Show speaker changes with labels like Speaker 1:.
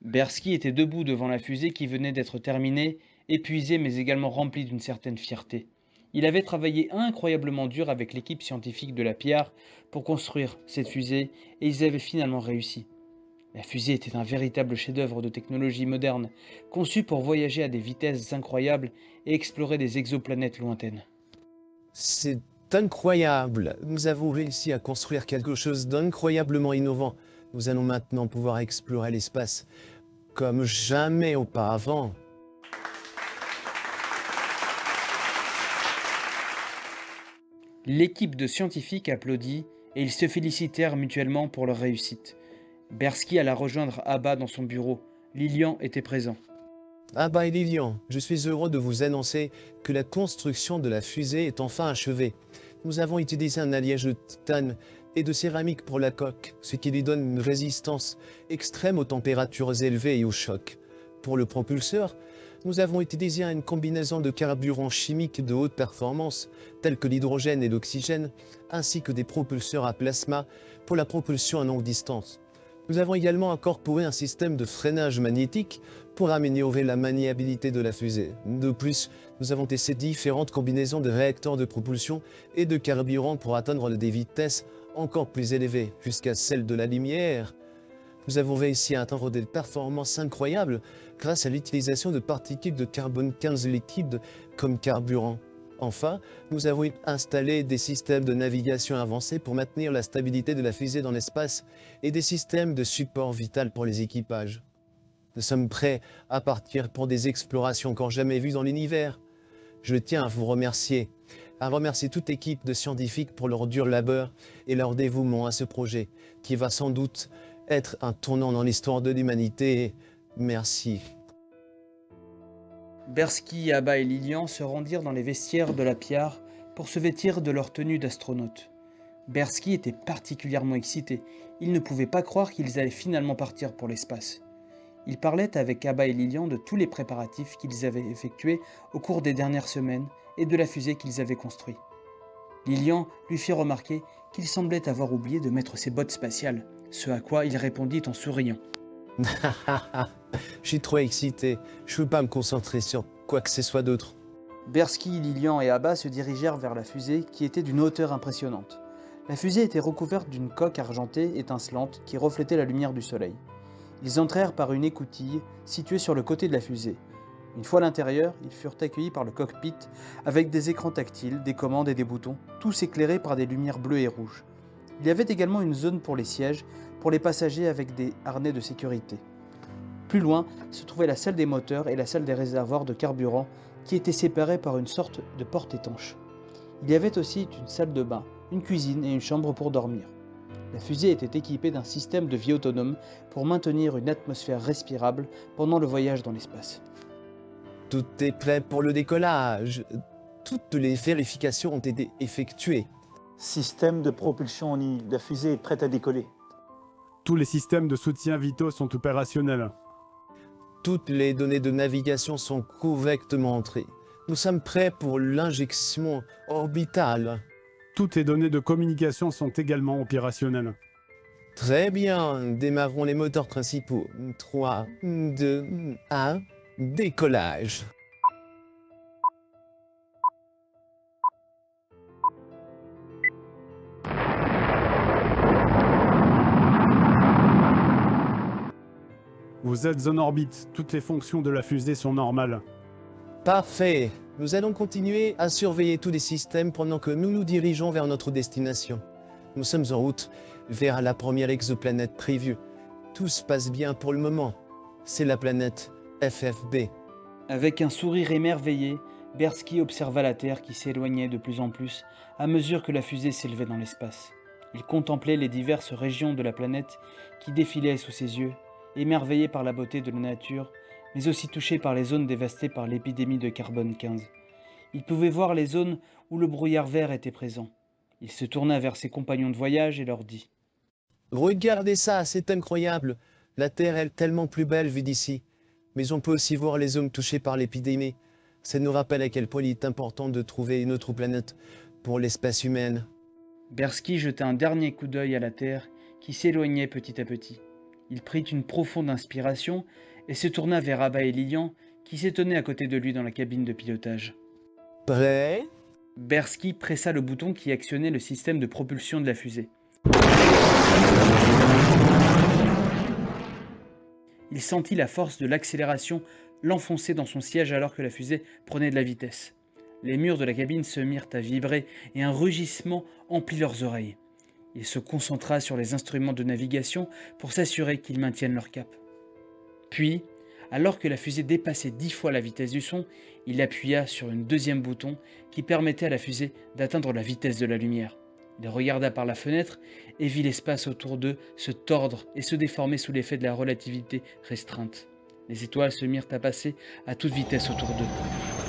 Speaker 1: Bersky était debout devant la fusée qui venait d'être terminée, épuisé mais également rempli d'une certaine fierté. Il avait travaillé incroyablement dur avec l'équipe scientifique de la PR pour construire cette fusée et ils avaient finalement réussi. La fusée était un véritable chef-d'œuvre de technologie moderne, conçu pour voyager à des vitesses incroyables et explorer des exoplanètes lointaines.
Speaker 2: C'est incroyable. Nous avons réussi à construire quelque chose d'incroyablement innovant. Nous allons maintenant pouvoir explorer l'espace comme jamais auparavant.
Speaker 1: L'équipe de scientifiques applaudit et ils se félicitèrent mutuellement pour leur réussite. Bersky alla rejoindre Abba dans son bureau. Lilian était présent.
Speaker 2: Ah bah Lilian, je suis heureux de vous annoncer que la construction de la fusée est enfin achevée. Nous avons utilisé un alliage de titane et de céramique pour la coque, ce qui lui donne une résistance extrême aux températures élevées et aux chocs. Pour le propulseur, nous avons utilisé une combinaison de carburants chimiques de haute performance, tels que l'hydrogène et l'oxygène, ainsi que des propulseurs à plasma pour la propulsion à longue distance. Nous avons également incorporé un système de freinage magnétique pour améliorer la maniabilité de la fusée. De plus, nous avons testé différentes combinaisons de réacteurs de propulsion et de carburant pour atteindre des vitesses encore plus élevées, jusqu'à celles de la lumière. Nous avons réussi à atteindre des performances incroyables grâce à l'utilisation de particules de carbone 15 liquides comme carburant. Enfin, nous avons installé des systèmes de navigation avancés pour maintenir la stabilité de la fusée dans l'espace et des systèmes de support vital pour les équipages. Nous sommes prêts à partir pour des explorations encore jamais vues dans l'univers. Je tiens à vous remercier, toute l'équipe de scientifiques pour leur dur labeur et leur dévouement à ce projet, qui va sans doute être un tournant dans l'histoire de l'humanité. Merci.
Speaker 1: Bersky, Abba et Lilian se rendirent dans les vestiaires de la Piar pour se vêtir de leur tenue d'astronaute. Bersky était particulièrement excité. Il ne pouvait pas croire qu'ils allaient finalement partir pour l'espace. Il parlait avec Abba et Lilian de tous les préparatifs qu'ils avaient effectués au cours des dernières semaines et de la fusée qu'ils avaient construite. Lilian lui fit remarquer qu'il semblait avoir oublié de mettre ses bottes spatiales, ce à quoi il répondit en souriant.
Speaker 2: Je suis trop excité. Je ne peux pas me concentrer sur quoi que ce soit d'autre.
Speaker 1: Bersky, Lilian et Abba se dirigèrent vers la fusée qui était d'une hauteur impressionnante. La fusée était recouverte d'une coque argentée étincelante qui reflétait la lumière du soleil. Ils entrèrent par une écoutille située sur le côté de la fusée. Une fois à l'intérieur, ils furent accueillis par le cockpit avec des écrans tactiles, des commandes et des boutons, tous éclairés par des lumières bleues et rouges. Il y avait également une zone pour les sièges, pour les passagers avec des harnais de sécurité. Plus loin se trouvait la salle des moteurs et la salle des réservoirs de carburant qui étaient séparées par une sorte de porte étanche. Il y avait aussi une salle de bain, une cuisine et une chambre pour dormir. La fusée était équipée d'un système de vie autonome pour maintenir une atmosphère respirable pendant le voyage dans l'espace.
Speaker 2: Tout est prêt pour le décollage. Toutes les vérifications ont été effectuées.
Speaker 3: Système de propulsion ONI. La fusée est prête à décoller.
Speaker 4: Tous les systèmes de soutien vitaux sont opérationnels.
Speaker 2: Toutes les données de navigation sont correctement entrées. Nous sommes prêts pour l'injection orbitale.
Speaker 4: Toutes les données de communication sont également opérationnelles.
Speaker 2: Très bien, démarrons les moteurs principaux. 3, 2, 1, décollage.
Speaker 4: Vous êtes en orbite, toutes les fonctions de la fusée sont normales.
Speaker 2: Parfait. Nous allons continuer à surveiller tous les systèmes pendant que nous nous dirigeons vers notre destination. Nous sommes en route vers la première exoplanète prévue. Tout se passe bien pour le moment. C'est la planète FFB.
Speaker 1: Avec un sourire émerveillé, Bersky observa la Terre qui s'éloignait de plus en plus à mesure que la fusée s'élevait dans l'espace. Il contemplait les diverses régions de la planète qui défilaient sous ses yeux, émerveillé par la beauté de la nature, mais aussi touché par les zones dévastées par l'épidémie de carbone 15. Il pouvait voir les zones où le brouillard vert était présent. Il se tourna vers ses compagnons de voyage et leur dit :
Speaker 2: Regardez ça, c'est incroyable. La Terre est tellement plus belle vue d'ici. Mais on peut aussi voir les zones touchées par l'épidémie. Ça nous rappelle à quel point il est important de trouver une autre planète pour l'espèce humaine.
Speaker 1: Bersky jeta un dernier coup d'œil à la Terre qui s'éloignait petit à petit. Il prit une profonde inspiration et se tourna vers Abba et Lilian qui s'étonnaient à côté de lui dans la cabine de pilotage.
Speaker 2: Prêt?
Speaker 1: Bersky pressa le bouton qui actionnait le système de propulsion de la fusée. Il sentit la force de l'accélération l'enfoncer dans son siège alors que la fusée prenait de la vitesse. Les murs de la cabine se mirent à vibrer et un rugissement emplit leurs oreilles. Il se concentra sur les instruments de navigation pour s'assurer qu'ils maintiennent leur cap. Puis, alors que la fusée dépassait 10 fois la vitesse du son, il appuya sur un deuxième bouton qui permettait à la fusée d'atteindre la vitesse de la lumière. Il regarda par la fenêtre et vit l'espace autour d'eux se tordre et se déformer sous l'effet de la relativité restreinte. Les étoiles se mirent à passer à toute vitesse autour d'eux.